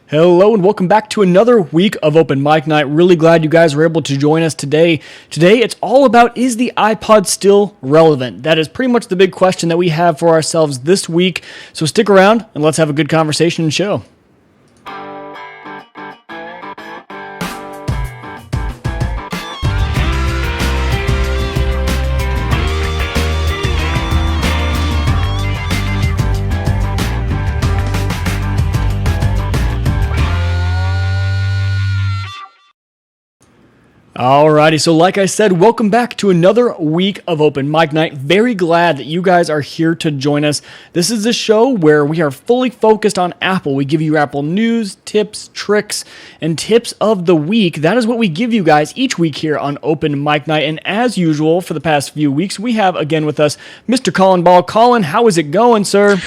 Hello and welcome back to another week of Open Mic Night. Really glad you guys were able to join us today. Today it's all about, is the iPod still relevant? That is pretty much the big question that we have for ourselves this week. So stick around and let's have a good conversation and show. Alrighty, so like I said, welcome back to another week of Open Mic Night. Very glad that you guys are here to join us. This is the show where we are fully focused on Apple. We give you Apple news, tips, tricks, and tips of the week. That is what we give you guys each week here on Open Mic Night. And as usual, for the past few weeks, we have again with us Mr. Colin Ball. Colin, how is it going, sir?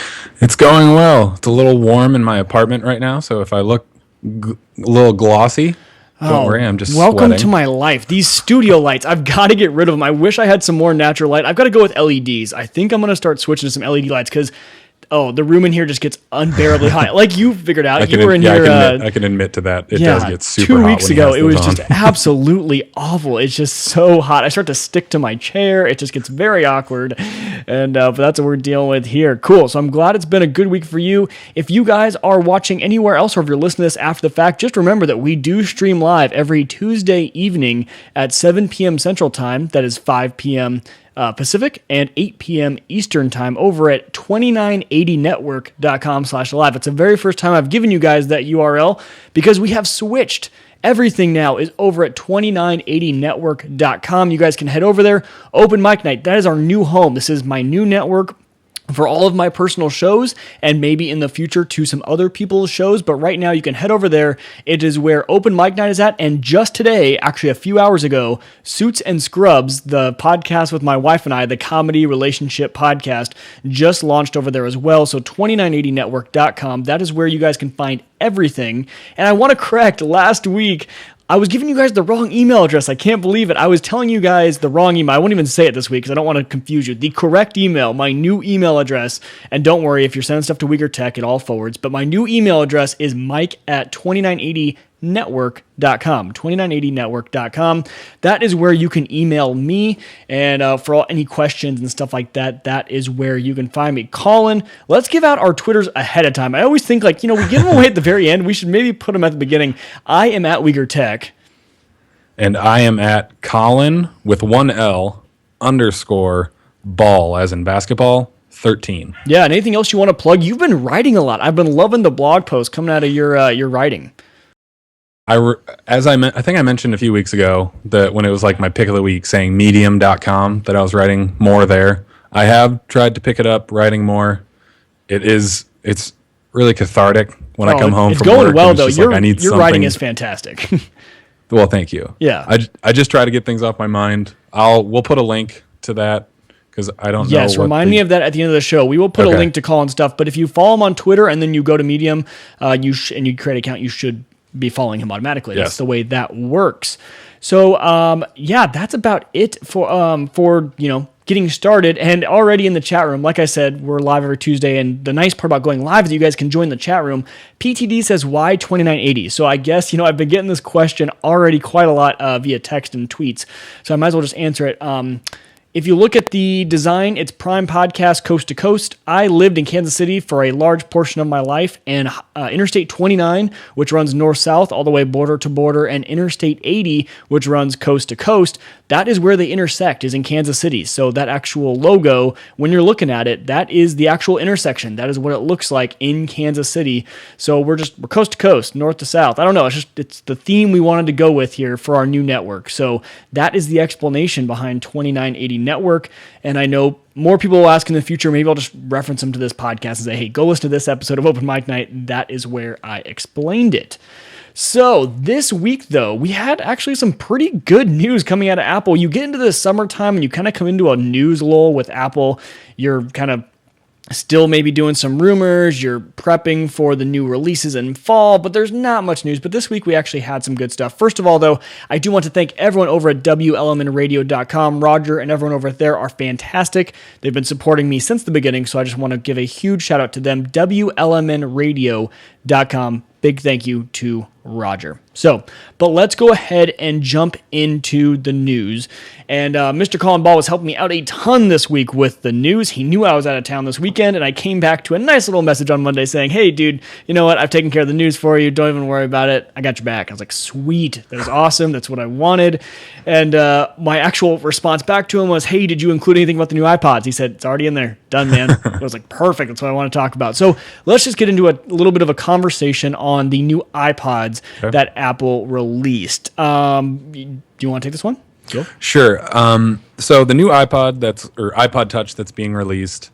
It's going well. It's a little warm in my apartment right now, so if I look a little glossy, don't worry, I'm just welcome sweating. To my life. These studio lights, I've got to get rid of them. I wish I had some more natural light. I've got to go with LEDs. I think I'm going to start switching to some LED lights because, the room in here just gets unbearably hot. Like you figured out, you were in here. I can admit to that. It does get super hot. 2 weeks ago, it was just absolutely awful. It's just so hot. I start to stick to my chair. It just gets very awkward. And but that's what we're dealing with here. Cool. So I'm glad it's been a good week for you. If you guys are watching anywhere else or if you're listening to this after the fact, just remember that we do stream live every Tuesday evening at 7 p.m. Central Time. That is 5 p.m. Pacific and 8 p.m. Eastern Time over at 2980network.com/live. It's the very first time I've given you guys that URL because we have switched. Everything now is over at 2980network.com. You guys can head over there. Open Mic Night, that is our new home. This is my new network for all of my personal shows and maybe in the future to some other people's shows. But right now you can head over there. It is where Open Mic Night is at. And just today, actually a few hours ago, Suits and Scrubs, the podcast with my wife and I, the comedy relationship podcast, just launched over there as well. So 2980network.com, that is where you guys can find everything. And I want to correct, last week, I was giving you guys the wrong email address. I can't believe it. I was telling you guys the wrong email. I won't even say it this week because I don't want to confuse you. The correct email, my new email address, and don't worry, if you're sending stuff to Uyghur Tech, it all forwards, but my new email address is mike@2980network.com, 2980network.com. That is where you can email me, and for all any questions and stuff like that, that is where you can find me. Colin, let's give out our Twitters ahead of time. I always think, we give them away at the very end. We should maybe put them at the beginning. I am at Uyghur Tech. And I am at Colin with one L _ball, as in basketball, 13. Yeah, and anything else you want to plug? You've been writing a lot. I've been loving the blog posts coming out of your writing. I think I mentioned a few weeks ago that when it was like my pick of the week saying medium.com that I was writing more there. I have tried to pick it up, writing more. It's really cathartic when I come home from work. It's going well, though. Your writing is fantastic. Well, thank you. Yeah. I just try to get things off my mind. We'll put a link to that because I don't know. Yes, remind me of that at the end of the show. We will put a link to Colin's stuff, but if you follow him on Twitter and then you go to Medium and you create an account, you should be following him automatically. Yes. That's the way that works. So, that's about it for getting started. And already in the chat room, like I said, we're live every Tuesday. And the nice part about going live is that you guys can join the chat room. PTD says, why 2980? So I guess, I've been getting this question already quite a lot via text and tweets. So I might as well just answer it. If you look at the design, it's Prime Podcast Coast to Coast. I lived in Kansas City for a large portion of my life, and Interstate 29, which runs north-south all the way border to border, and Interstate 80, which runs coast to coast, that is where they intersect, is in Kansas City. So that actual logo, when you're looking at it, that is the actual intersection. That is what it looks like in Kansas City. So we're coast to coast, north to south. I don't know. It's the theme we wanted to go with here for our new network. So that is the explanation behind 2980 Network, and I know more people will ask in the future. Maybe I'll just reference them to this podcast and say, hey, go listen to this episode of Open Mic Night. That is where I explained it. So this week, though, we had actually some pretty good news coming out of Apple. You get into the summertime and you kind of come into a news lull with Apple. You're kind of still maybe doing some rumors, you're prepping for the new releases in fall, but there's not much news. But this week we actually had some good stuff. First of all, though, I do want to thank everyone over at WLMNradio.com. Roger and everyone over there are fantastic. They've been supporting me since the beginning, so I just want to give a huge shout out to them. WLMNradio.com. Big thank you to Roger. So, but let's go ahead and jump into the news. And Mr. Colin Ball was helping me out a ton this week with the news. He knew I was out of town this weekend, and I came back to a nice little message on Monday saying, hey, dude, you know what? I've taken care of the news for you. Don't even worry about it. I got your back. I was like, sweet. That was awesome. That's what I wanted. And my actual response back to him was, hey, did you include anything about the new iPods? He said, it's already in there. Done, man. I was like, perfect. That's what I want to talk about. So let's just get into a little bit of a conversation on the new iPods that Apple released. Do you want to take this one? Go. Sure. So the new iPod Touch that's being released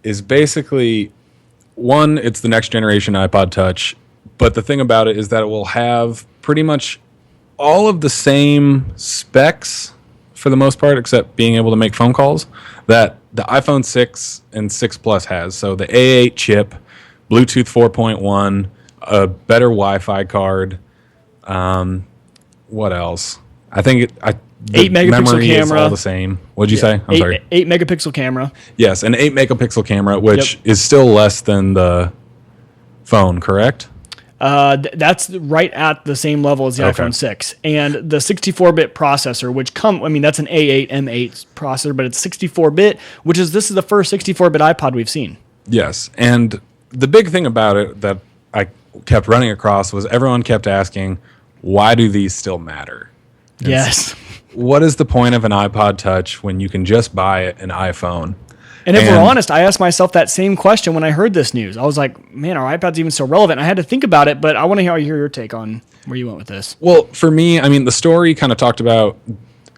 is basically it's the next generation iPod Touch, but the thing about it is that it will have pretty much all of the same specs for the most part, except being able to make phone calls that the iPhone 6 and 6 Plus has. So the A8 chip, Bluetooth 4.1, a better Wi-Fi card. What else? I think 8 megapixel memory camera. Is all the same. What'd you say? I'm sorry. 8 megapixel camera. Yes, an 8 megapixel camera, which is still less than the phone, correct? That's right at the same level as the iPhone 6. And the 64-bit processor, that's an A8 M8 processor, but it's 64-bit, this is the first 64-bit iPod we've seen. Yes, and the big thing about it that I kept running across was everyone kept asking, why do these still matter? Yes. What is the point of an iPod Touch when you can just buy an iPhone? And if we're honest, I asked myself that same question when I heard this news. I was like, man, are iPods even still relevant? I had to think about it, but I want to hear your take on where you went with this. Well, for me, the story kind of talked about,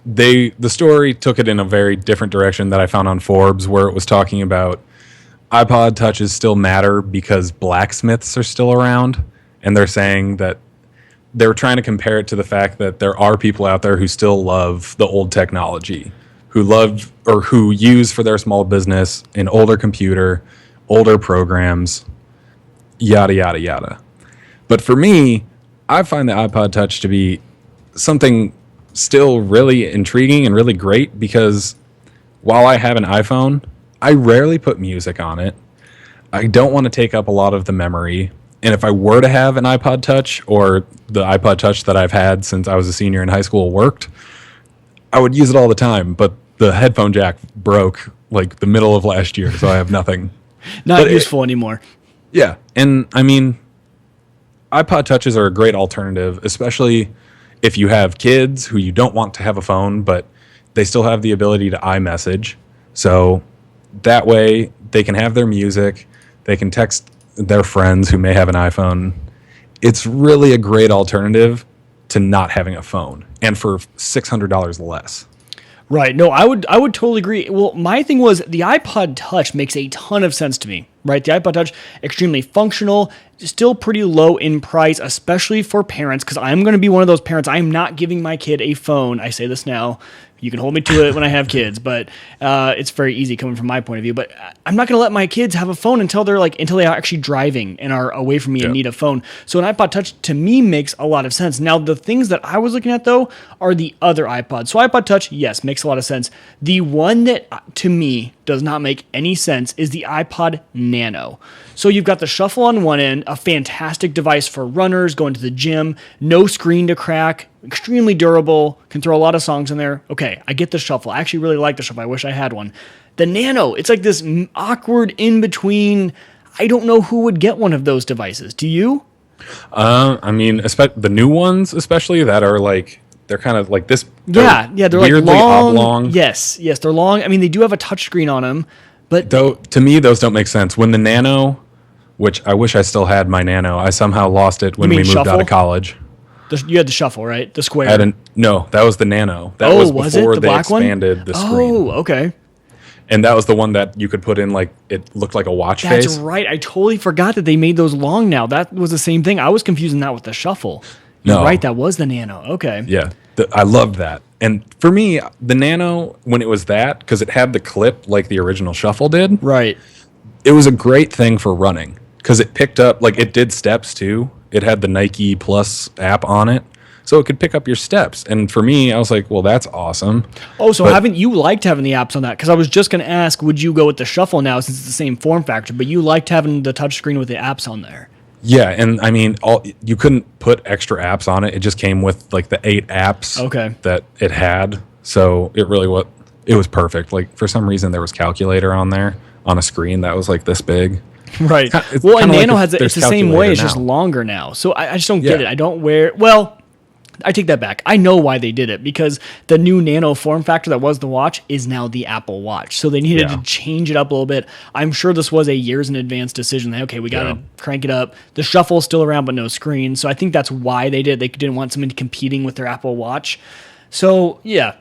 the story took it in a very different direction that I found on Forbes, where it was talking about iPod Touches still matter because blacksmiths are still around. And they're saying that they were trying to compare it to the fact that there are people out there who still love the old technology, who use for their small business an older computer, older programs, yada, yada, yada. But for me, I find the iPod Touch to be something still really intriguing and really great because while I have an iPhone, I rarely put music on it. I don't want to take up a lot of the memory. And if I were to have an iPod Touch, or the iPod Touch that I've had since I was a senior in high school worked, I would use it all the time. But the headphone jack broke like the middle of last year, so I have nothing. Not useful anymore. Yeah. And iPod Touches are a great alternative, especially if you have kids who you don't want to have a phone, but they still have the ability to iMessage. So that way they can have their music, they can text their friends who may have an iPhone. It's really a great alternative to not having a phone, and for $600 less. Right. No, I would totally agree. Well, my thing was the iPod Touch makes a ton of sense to me, right? The iPod Touch, extremely functional, still pretty low in price, especially for parents, because I'm going to be one of those parents. I'm not giving my kid a phone. I say this now. You can hold me to it when I have kids, but it's very easy coming from my point of view. But I'm not going to let my kids have a phone until they are actually driving and are away from me and need a phone. So an iPod Touch to me makes a lot of sense. Now, the things that I was looking at though are the other iPods. So iPod Touch, yes, makes a lot of sense. The one that to me does not make any sense is the iPod Nano. So you've got the shuffle on one end, a fantastic device for runners, going to the gym, no screen to crack, extremely durable, can throw a lot of songs in there. Okay, I get the shuffle. I actually really like the shuffle. I wish I had one. The Nano, it's like this awkward in-between. I don't know who would get one of those devices. Do you? The new ones, especially, that are like, they're kind of like this. Yeah, they're weirdly like long. oblong. Yes, they're long. They do have a touchscreen on them, but to me, those don't make sense. When the Nano, which I wish I still had my Nano, I somehow lost it when we moved out of college. You had the shuffle, right? The square. No, that was the Nano. That was before they expanded the screen. Oh, okay. And that was the one that you could put in, like, it looked like a watch face. That's right. I totally forgot that they made those long now. That was the same thing. I was confusing that with the shuffle. You're right. That was the Nano. Okay. Yeah. I loved that. And for me, the Nano, when it was that, because it had the clip like the original shuffle did. Right. It was a great thing for running because it picked up, like, it did steps too. It had the Nike Plus app on it, so it could pick up your steps. And for me, I was like, well, that's awesome. Oh, so haven't you liked having the apps on that? Because I was just going to ask, would you go with the shuffle now since it's the same form factor, but you liked having the touchscreen with the apps on there? Yeah, and I mean, you couldn't put extra apps on it. It just came with like the 8 apps that it had. So it was perfect. Like for some reason there was calculator on there on a screen that was like this big. Right. Well, and Nano has it's the same way. It's just longer now. So I just don't get it. I don't wear well. I take that back. I know why they did it, because the new Nano form factor that was the watch is now the Apple Watch. So they needed to change it up a little bit. I'm sure this was a years in advance decision. Okay, we got to crank it up. The Shuffle's still around, but no screen. So I think that's why they did it. They didn't want somebody competing with their Apple Watch. So, yeah,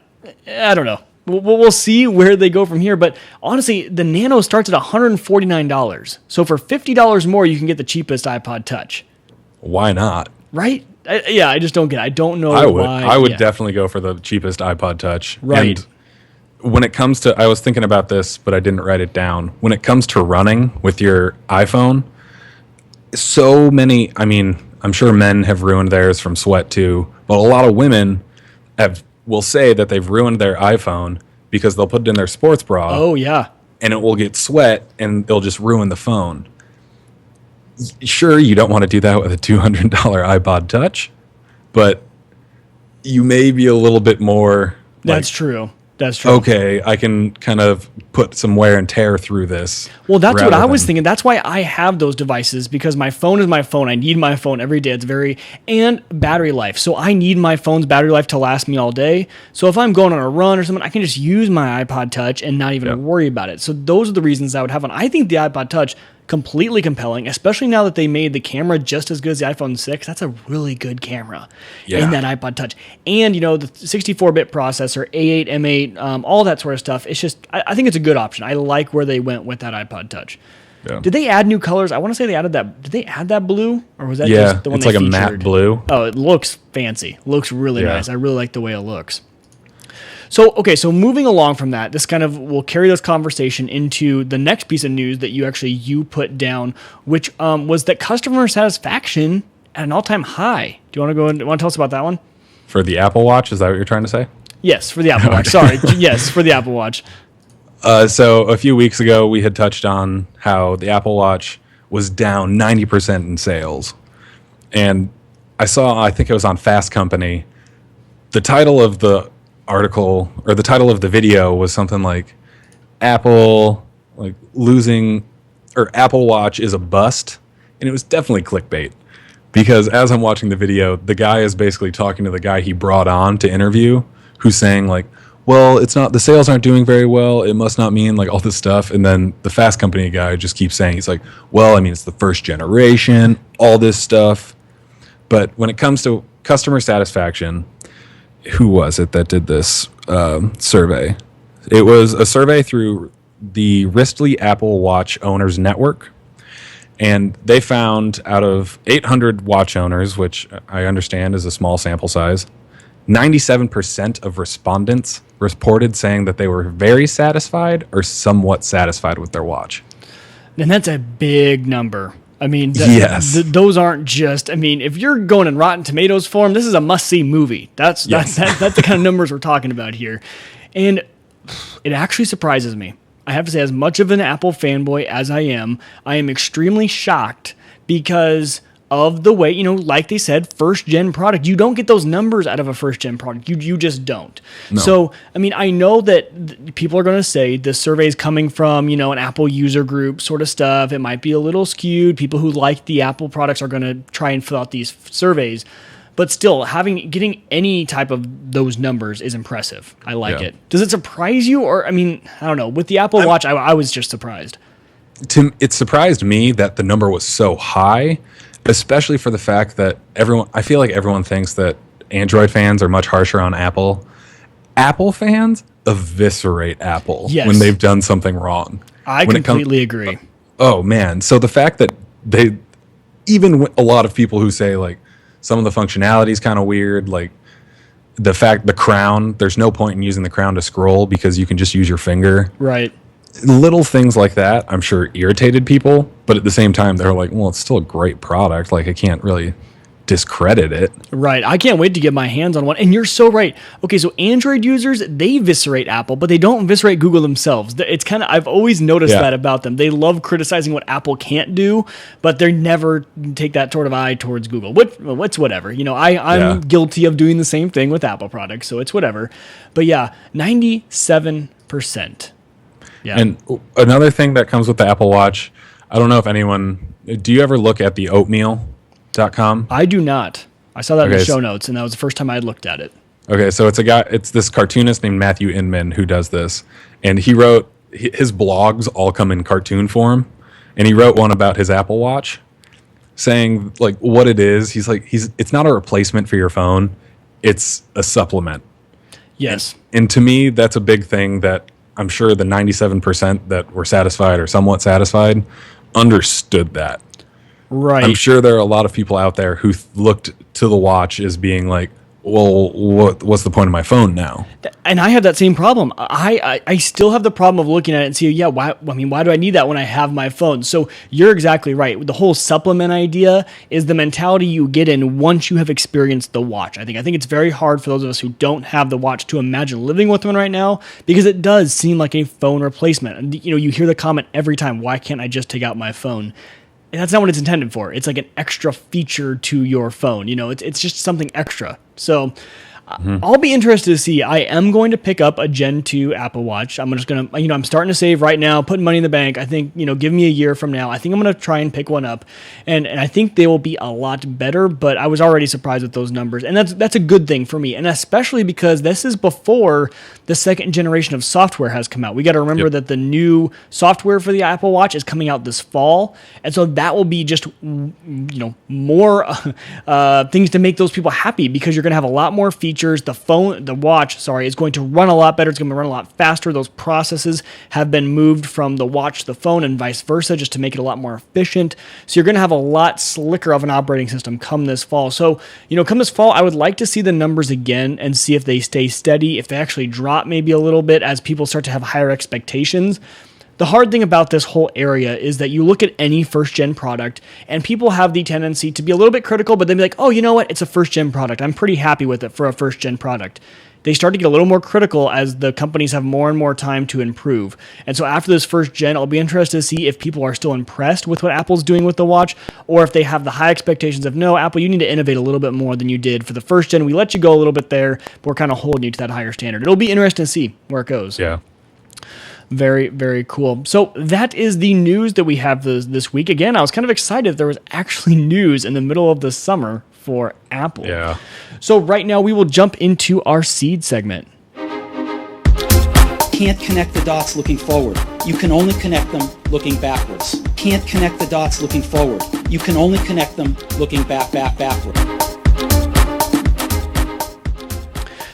I don't know. We'll see where they go from here. But honestly, the Nano starts at $149. So for $50 more, you can get the cheapest iPod Touch. Why not? Right? I just don't get it. I don't know why. I would definitely go for the cheapest iPod Touch. Right. And when it comes to, I was thinking about this, but I didn't write it down. When it comes to running with your iPhone, so many, I mean, I'm sure men have ruined theirs from sweat too, but a lot of women will say that they've ruined their iPhone because they'll put it in their sports bra. Oh, yeah. And it will get sweat and they'll just ruin the phone. Sure, you don't want to do that with a $200 iPod Touch, but you may be a little bit more. That's true. That's true. Okay, I can kind of put some wear and tear through this. Well, that's what I was thinking. That's why I have those devices, because my phone is my phone. I need my phone every day. And battery life. So I need my phone's battery life to last me all day. So if I'm going on a run or something, I can just use my iPod Touch and not even worry about it. So those are the reasons I would have one. I think the iPod Touch, completely compelling, especially now that they made the camera just as good as the iPhone 6. That's a really good camera in that iPod Touch. And, the 64-bit processor, A8, M8, all that sort of stuff. It's just, I think it's a good option. I like where they went with that iPod Touch. Yeah. Did they add new colors? I want to say they added that. Did they add that blue? Or was that just the one they featured? It's like a matte blue. Oh, it looks fancy. Looks really nice. I really like the way it looks. So moving along from that, this kind of will carry this conversation into the next piece of news that you put down, which was that customer satisfaction at an all-time high. Do you want to tell us about that one? For the Apple Watch, is that what you're trying to say? Yes, for the Apple Watch. Sorry. Yes, for the Apple Watch. So a few weeks ago, we had touched on how the Apple Watch was down 90% in sales. And I think it was on Fast Company, the title of the article, or the title of the video, was something like Apple Watch is a bust. And it was definitely clickbait, because as I'm watching the video, the guy is basically talking to the guy he brought on to interview, who's saying like, well, it's not, the sales aren't doing very well, it must not mean like all this stuff. And then the Fast Company guy just keeps saying, he's like, well, I mean, it's the first generation, all this stuff. But when it comes to customer satisfaction, who was it that did this survey? It was a survey through the Wristly Apple Watch Owners Network. And they found, out of 800 watch owners, which I understand is a small sample size, 97% of respondents reported saying that they were very satisfied or somewhat satisfied with their watch. And that's a big number. I mean, those aren't just, I mean, if you're going in Rotten Tomatoes form, this is a must-see movie. That's the kind of numbers we're talking about here. And it actually surprises me. I have to say, as much of an Apple fanboy as I am extremely shocked because of the way, like they said, first-gen product. You don't get those numbers out of a first-gen product. You just don't. No. So, I mean, I know that people are going to say this survey is coming from, an Apple user group sort of stuff. It might be a little skewed. People who like the Apple products are going to try and fill out these surveys. But still, getting any type of those numbers is impressive. I like it. Does it surprise you? Or, I mean, I don't know. With the Apple Watch, I was just surprised. It surprised me that the number was so high, especially for the fact that I feel like everyone thinks that Android fans are much harsher on Apple. Apple fans eviscerate Apple when they've done something wrong. I completely agree. Oh, man. So the fact that even a lot of people who say, like, some of the functionality is kind of weird, like the crown, there's no point in using the crown to scroll because you can just use your finger. Right. Little things like that, I'm sure, irritated people, but at the same time, they're like, well, it's still a great product. Like, I can't really discredit it. Right. I can't wait to get my hands on one. And you're so right. Okay, so Android users, they eviscerate Apple, but they don't eviscerate Google themselves. It's kind of, I've always noticed that about them. They love criticizing what Apple can't do, but they never take that sort of eye towards Google. What's whatever. I'm guilty of doing the same thing with Apple products, so it's whatever. But yeah, 97%. Yeah. And another thing that comes with the Apple Watch, I don't know if do you ever look at the oatmeal.com? I do not. I saw that in the show notes, and that was the first time I had looked at it. Okay, so it's this cartoonist named Matthew Inman who does this. And he wrote, his blogs all come in cartoon form. And he wrote one about his Apple Watch saying like what it is. He's like, it's not a replacement for your phone. It's a supplement. Yes. And to me, that's a big thing that I'm sure the 97% that were satisfied or somewhat satisfied understood that. Right. I'm sure there are a lot of people out there who looked to the watch as being like, well, what's the point of my phone now? And I have that same problem. I still have the problem of looking at it and see, why do I need that when I have my phone? So you're exactly right. The whole supplement idea is the mentality you get in once you have experienced the watch. I think it's very hard for those of us who don't have the watch to imagine living with one right now, because it does seem like a phone replacement. And you hear the comment every time, why can't I just take out my phone? And that's not what it's intended for. It's like an extra feature to your phone. It's just something extra. So I'll be interested to see. I am going to pick up a Gen 2 Apple Watch. I'm just going to, I'm starting to save right now, putting money in the bank. I think, give me a year from now. I think I'm going to try and pick one up. And I think they will be a lot better, but I was already surprised with those numbers. And that's a good thing for me. And especially because this is before the second generation of software has come out. We got to remember that the new software for the Apple Watch is coming out this fall. And so that will be just, more things to make those people happy, because you're going to have a lot more features. The watch is going to run a lot better. It's going to run a lot faster. Those processes have been moved from the watch to the phone and vice versa, just to make it a lot more efficient. So you're going to have a lot slicker of an operating system come this fall. So, come this fall, I would like to see the numbers again and see if they stay steady, if they actually drop maybe a little bit as people start to have higher expectations. The hard thing about this whole area is that you look at any first-gen product, and people have the tendency to be a little bit critical, but then be like, oh, you know what? It's a first-gen product. I'm pretty happy with it for a first-gen product. They start to get a little more critical as the companies have more and more time to improve. And so after this first gen, I'll be interested to see if people are still impressed with what Apple's doing with the watch, or if they have the high expectations of, no, Apple, you need to innovate a little bit more than you did for the first gen. We let you go a little bit there, but we're kind of holding you to that higher standard. It'll be interesting to see where it goes. Yeah. Very, very cool. So that is the news that we have this week. Again, I was kind of excited there was actually news in the middle of the summer for Apple. Yeah. So right now we will jump into our seed segment. Can't connect the dots looking forward. You can only connect them looking backwards. Can't connect the dots looking forward. You can only connect them looking backward.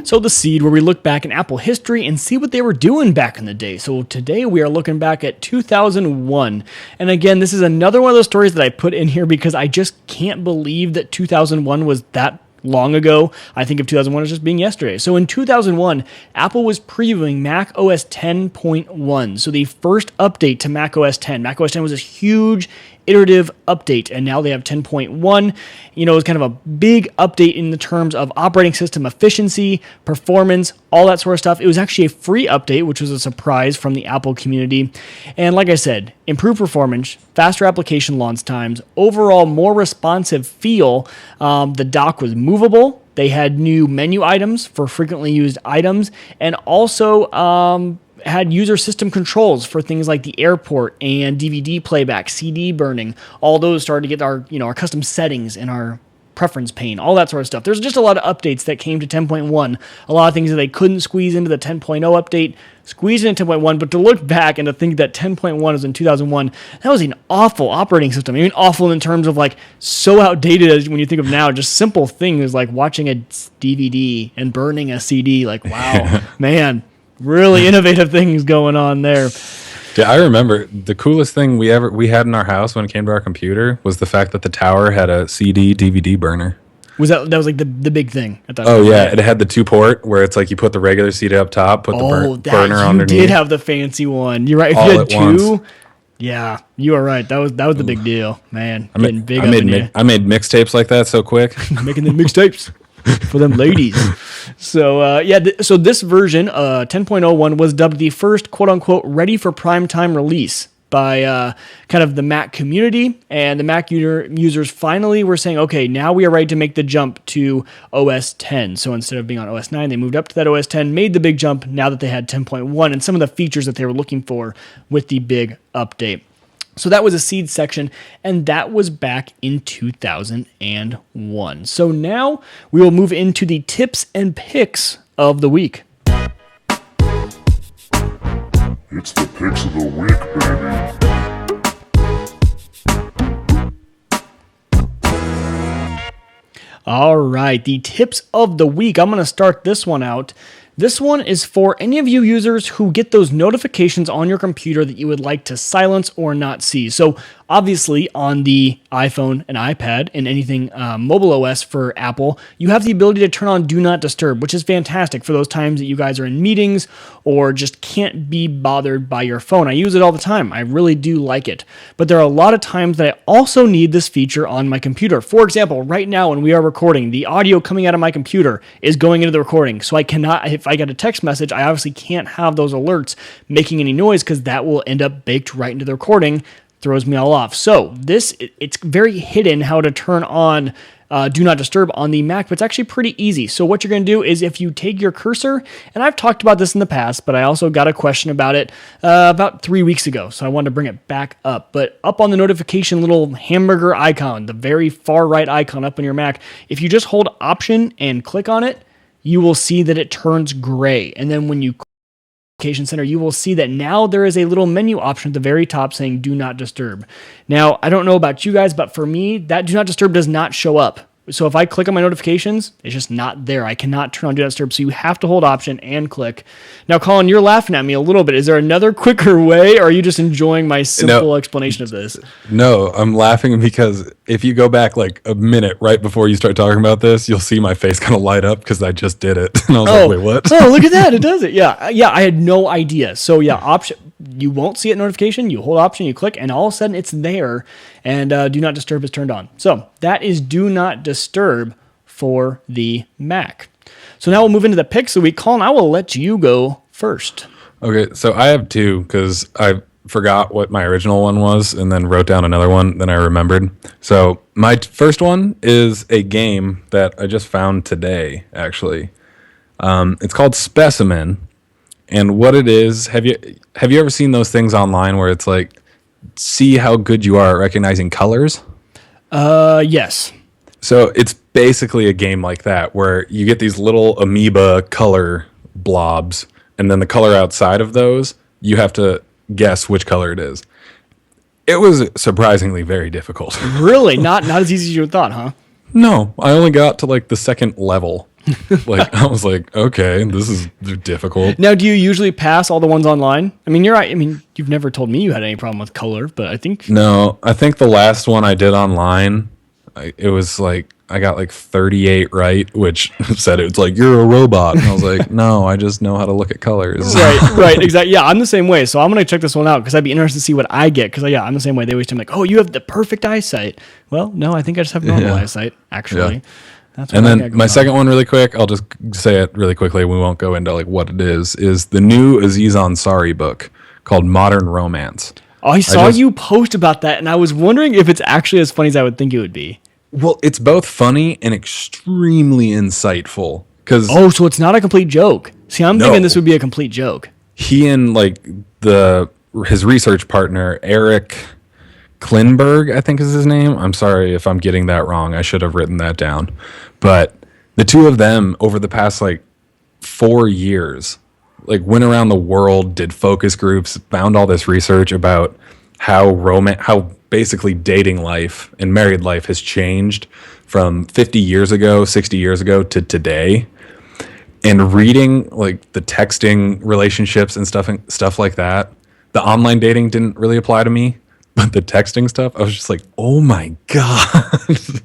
So the seed, where we look back in Apple history and see what they were doing back in the day. So today we are looking back at 2001. And again, this is another one of those stories that I put in here because I just can't believe that 2001 was that long ago. I think of 2001 as just being yesterday. So in 2001, Apple was previewing Mac OS 10.1. So the first update to Mac OS 10. Mac OS 10 was this huge iterative update, and now they have 10.1. It was kind of a big update in the terms of operating system efficiency, performance, all that sort of stuff. It was actually a free update, which was a surprise from the Apple community. And like I said, improved performance, faster application launch times, overall more responsive feel. The dock was movable. They had new menu items for frequently used items, and also had user system controls for things like the airport and DVD playback, CD burning. All those started to get our custom settings in our preference pane, all that sort of stuff. There's just a lot of updates that came to 10.1. A lot of things that they couldn't squeeze into the 10.0 update, squeezed into 10.1. But to look back and to think that 10.1 was in 2001, that was an awful operating system. I mean, awful in terms of so outdated as when you think of now, just simple things like watching a DVD and burning a CD. Wow, man. Really innovative things going on there. Yeah, I remember the coolest thing we had in our house when it came to our computer was the fact that the tower had a CD DVD burner. That was the big thing at that point? Oh yeah, it had the 2-port where it's you put the regular CD up top, put the burner underneath. You did have the fancy one. You're right. If all you had two, Yeah, you are right. That was the big deal, man. I made mixtapes like that so quick. Making the mixtapes for them ladies. So so this version, 10.01, was dubbed the first "quote unquote" ready for prime time release by kind of the Mac community, and the Mac users finally were saying, okay, now we are ready to make the jump to OS 10. So instead of being on OS 9, they moved up to that OS 10, made the big jump now that they had 10.1 and some of the features that they were looking for with the big update. So that was a seed section, and that was back in 2001. So now we will move into the tips and picks of the week. It's the picks of the week, baby. All right, the tips of the week. I'm going to start this one out. This one is for any of you users who get those notifications on your computer that you would like to silence or not see. So obviously on the iPhone and iPad and anything mobile OS for Apple, you have the ability to turn on Do Not Disturb, which is fantastic for those times that you guys are in meetings or just can't be bothered by your phone. I use it all the time. I really do like it. But there are a lot of times that I also need this feature on my computer. For example, right now when we are recording, the audio coming out of my computer is going into the recording. So I cannot, if I get a text message, I obviously can't have those alerts making any noise because that will end up baked right into the recording. Throws me all off. So it's very hidden how to turn on Do Not Disturb on the Mac, but it's actually pretty easy. So what you're going to do is if you take your cursor, and I've talked about this in the past, but I also got a question about it about 3 weeks ago, so I wanted to bring it back up. But up on the notification little hamburger icon, the very far right icon up on your Mac, if you just hold Option and click on it, you will see that it turns gray. And then when you Notification Center, you will see that now there is a little menu option at the very top saying Do Not Disturb. Now, I don't know about you guys, but for me, that Do Not Disturb does not show up. So if I click on my notifications, it's just not there. I cannot turn on Do Not Disturb, so you have to hold Option and click. Now, Colin, you're laughing at me a little bit. Is there another quicker way, or are you just enjoying my simple explanation of this? No, I'm laughing because if you go back like a minute right before you start talking about this, you'll see my face kind of light up because I just did it. And I was like, wait, what? Oh, look at that. It does it. Yeah, I had no idea. So yeah, Option. You won't see it notification. You hold Option, you click, and all of a sudden it's there, and Do Not Disturb is turned on. So that is Do Not Disturb for the Mac. So now we'll move into the picks of the week. Colin, I will let you go first. Okay, so I have two because I forgot what my original one was and then wrote down another one, then I remembered. So my first one is a game that I just found today, actually. It's called Specimen. And what it is, have you ever seen those things online where it's like, see how good you are at recognizing colors? Yes. So it's basically a game like that where you get these little amoeba color blobs, and then the color outside of those, you have to guess which color it is. It was surprisingly very difficult. Really? Not as easy as you thought, huh? No, I only got to like the second level. Like I was like, okay, this is difficult. Now, do you usually pass all the ones online? I mean, you're right. I mean, you've never told me you had any problem with color, but I think I think the last one I did online, it was like I got like 38 right, which said it's like you're a robot, and I was like, no, I just know how to look at colors. Right, exactly. Yeah, I'm the same way. So I'm gonna check this one out because I'd be interested to see what I get. Because I'm the same way. They always tell me like, oh, you have the perfect eyesight. Well, no, I think I just have normal eyesight actually. Yeah. And then my second one, really quick, I'll just say it really quickly. We won't go into like what it is the new Aziz Ansari book called Modern Romance. Oh, I saw you post about that, and I was wondering if it's actually as funny as I would think it would be. Well, it's both funny and extremely insightful. So it's not a complete joke. See, I'm thinking this would be a complete joke. He and like his research partner, Eric Klinberg, I think is his name. I'm sorry if I'm getting that wrong. I should have written that down. But the two of them over the past like 4 years, like went around the world, did focus groups, found all this research about how basically dating life and married life has changed from 50 years ago, 60 years ago to today. And reading like the texting relationships and stuff like that, the online dating didn't really apply to me. But the texting stuff, I was just like, oh my God.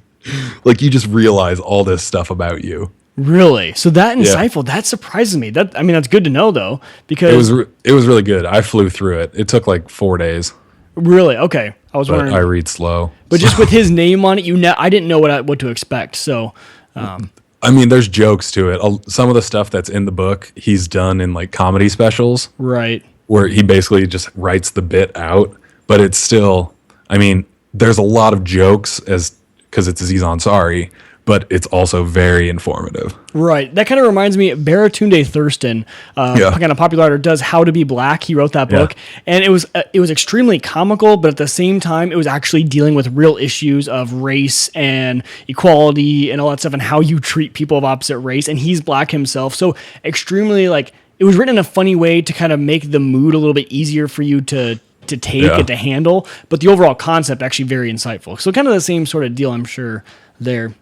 Like you just realize all this stuff about you. Really? So that insightful, that surprises me. That's good to know though, because it was really good. I flew through it. It took like 4 days. Really? Okay. I was wondering. I read slow. But just with his name on it, I didn't know what to expect. So, I mean, there's jokes to it. Some of the stuff that's in the book, he's done in like comedy specials. Right. Where he basically just writes the bit out, but it's still, I mean, there's a lot of jokes because it's Aziz Ansari, but it's also very informative. Right. That kind of reminds me, Baratunde Thurston, kind of popular writer, does How to Be Black. He wrote that book, and it was extremely comical, but at the same time, it was actually dealing with real issues of race and equality and all that stuff, and how you treat people of opposite race. And he's black himself, so extremely like it was written in a funny way to kind of make the mood a little bit easier for you to take and to handle. But the overall concept actually very insightful. So kind of the same sort of deal, I'm sure there.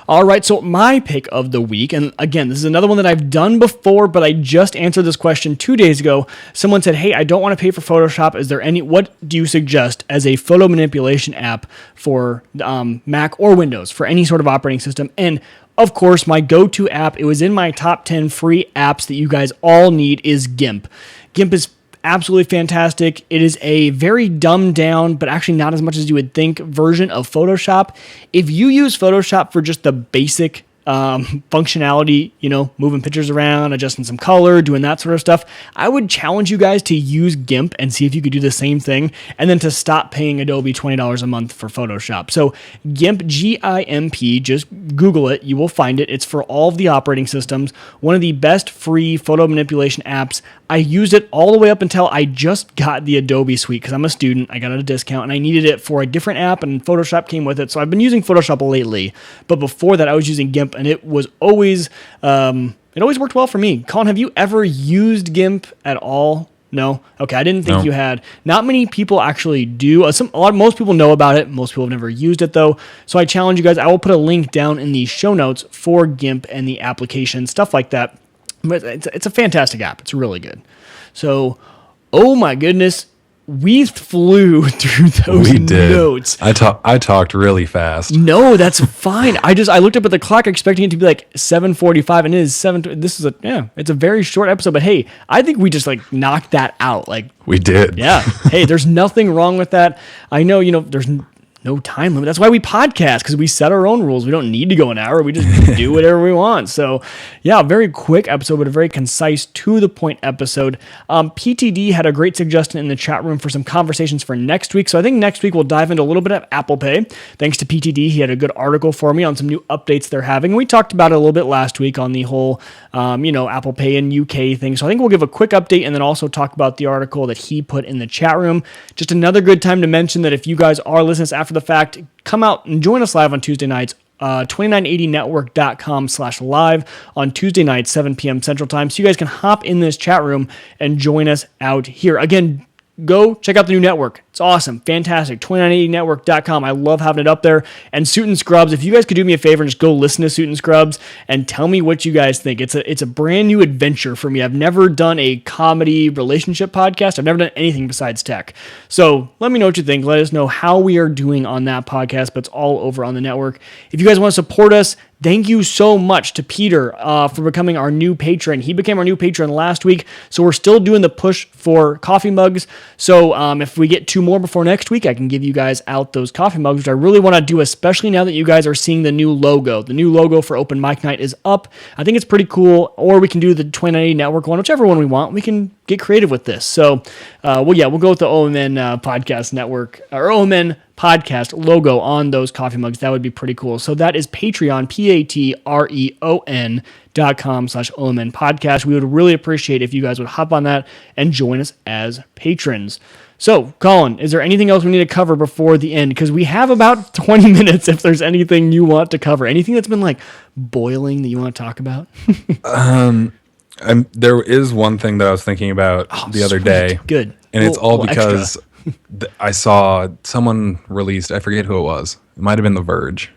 All right, so my pick of the week, and again, this is another one that I've done before, but I just answered this question 2 days ago. Someone said, hey, I don't want to pay for Photoshop. What do you suggest as a photo manipulation app for Mac or Windows, for any sort of operating system? And of course, my go-to app, it was in my top 10 free apps that you guys all need, is GIMP. GIMP is absolutely fantastic. It is a very dumbed down, but actually not as much as you would think, version of Photoshop. If you use Photoshop for just the basic functionality, moving pictures around, adjusting some color, doing that sort of stuff, I would challenge you guys to use GIMP and see if you could do the same thing, and then to stop paying Adobe $20 a month for Photoshop. So GIMP, G-I-M-P, just Google it. You will find it. It's for all of the operating systems. One of the best free photo manipulation apps. I used it all the way up until I just got the Adobe suite because I'm a student. I got it at a discount and I needed it for a different app, and Photoshop came with it. So I've been using Photoshop lately, but before that I was using GIMP, and it was always it always worked well for me. Colin, have you ever used GIMP at all? No? Okay, I didn't think you had. Not many people actually do. Most people know about it. Most people have never used it though. So I challenge you guys. I will put a link down in the show notes for GIMP and the application, stuff like that. But it's a fantastic app. It's really good. So, oh my goodness, we flew through those notes. I talked really fast. No, that's fine. I looked up at the clock expecting it to be like 7:45, and it is 7. This is it's a very short episode, but hey, I think we just like knocked that out. Like we did. Yeah. Hey, there's nothing wrong with that. I know, there's no time limit. That's why we podcast, because we set our own rules. We don't need to go an hour. We just do whatever we want. So yeah, very quick episode, but a very concise, to the point episode. PTD had a great suggestion in the chat room for some conversations for next week. So I think next week we'll dive into a little bit of Apple Pay. Thanks to PTD, he had a good article for me on some new updates they're having. We talked about it a little bit last week on the whole, Apple Pay in UK thing. So I think we'll give a quick update and then also talk about the article that he put in the chat room. Just another good time to mention that if you guys are listening after the fact, come out and join us live on Tuesday nights, 2980network.com/live on Tuesday nights, 7 p.m. Central Time. So you guys can hop in this chat room and join us out here. Again, go check out the new network. It's awesome. Fantastic. 2980network.com. I love having it up there. And Suit and Scrubs, if you guys could do me a favor and just go listen to Suit and Scrubs and tell me what you guys think. It's a brand new adventure for me. I've never done a comedy relationship podcast. I've never done anything besides tech. So let me know what you think. Let us know how we are doing on that podcast, but it's all over on the network. If you guys want to support us, thank you so much to Peter for becoming our new patron. He became our new patron last week, so we're still doing the push for coffee mugs. So if we get 2 more before next week, I can give you guys out those coffee mugs, which I really want to do, especially now that you guys are seeing the new logo. The new logo for Open Mic Night is up. I think it's pretty cool. Or we can do the 2980 Network one, whichever one we want. We can get creative with this. So, we'll go with the OMN podcast network, or OMN podcast logo on those coffee mugs. That would be pretty cool. So that is Patreon, patreon.com/OMN podcast. We would really appreciate if you guys would hop on that and join us as patrons. So, Colin, is there anything else we need to cover before the end? Because we have about 20 minutes if there's anything you want to cover. Anything that's been like boiling that you want to talk about? There is one thing that I was thinking about the other day. Good. And it's all because I saw someone released, I forget who it was. It might have been The Verge.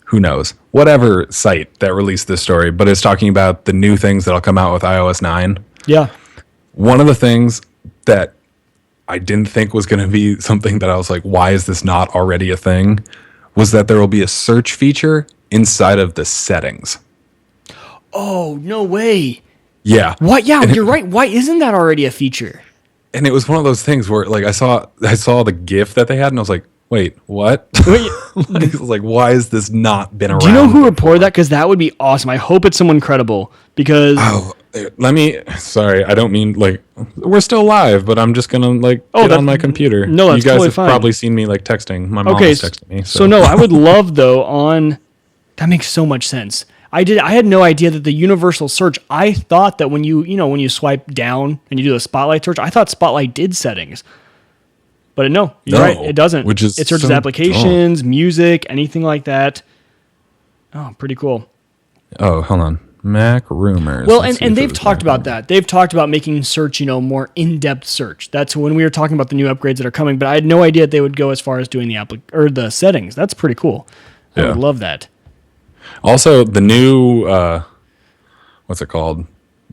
Who knows? Whatever site that released this story, but it's talking about the new things that'll come out with iOS 9. Yeah. One of the things that I didn't think was going to be something that I was like, why is this not already a thing? Was that there will be a search feature inside of the settings. Oh, no way. Yeah. What? Yeah, you're right. Why isn't that already a feature? and it was one of those things where like I saw the GIF that they had, and I was like, wait, what? Wait, I was like, why has this not been around? Do you know who reported that? Because that would be awesome. I hope it's someone credible. Because sorry, I don't mean like we're still live, but I'm just gonna like get on my computer. No, that's you guys totally have fine. Probably seen me like texting. My mom was texting me. So no, I would love though that makes so much sense. I had no idea that the universal search. I thought that when you swipe down and you do the spotlight search, I thought Spotlight did settings. But no, you're right. It doesn't. It searches applications, music, anything like that. Oh, pretty cool. Oh, hold on. Mac rumors. Well, and they've talked about that. They've talked about making search, more in-depth search. That's when we were talking about the new upgrades that are coming. But I had no idea that they would go as far as doing the settings. That's pretty cool. I would love that. Also, the new what's it called?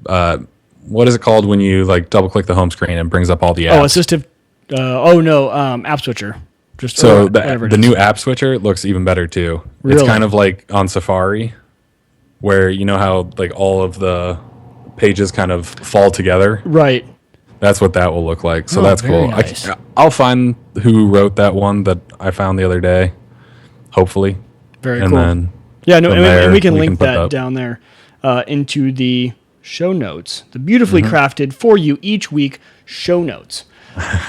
What is it called when you like double click the home screen and brings up all the apps? Oh, assistive. App switcher. The new app switcher looks even better too. Really? It's kind of like on Safari, where you know how like all of the pages kind of fall together. Right. That's what that will look like. So that's cool. Nice. I'll find who wrote that one that I found the other day. Hopefully. Very and cool. Then and we can link that down there into the show notes. The beautifully crafted for you each week show notes.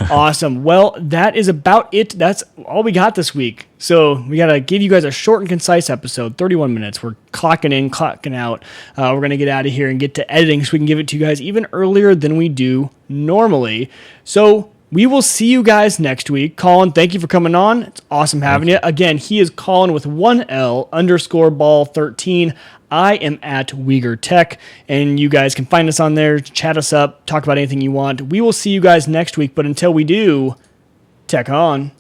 Awesome. Well, that is about it. That's all we got this week. So we got to give you guys a short and concise episode, 31 minutes. We're clocking in, clocking out. We're going to get out of here and get to editing so we can give it to you guys even earlier than we do normally. So we will see you guys next week. Colin, thank you for coming on. It's awesome having you. Again, he is Colin with 1L_ball13. I am at Uyghur Tech, and you guys can find us on there, chat us up, talk about anything you want. We will see you guys next week, but until we do, tech on.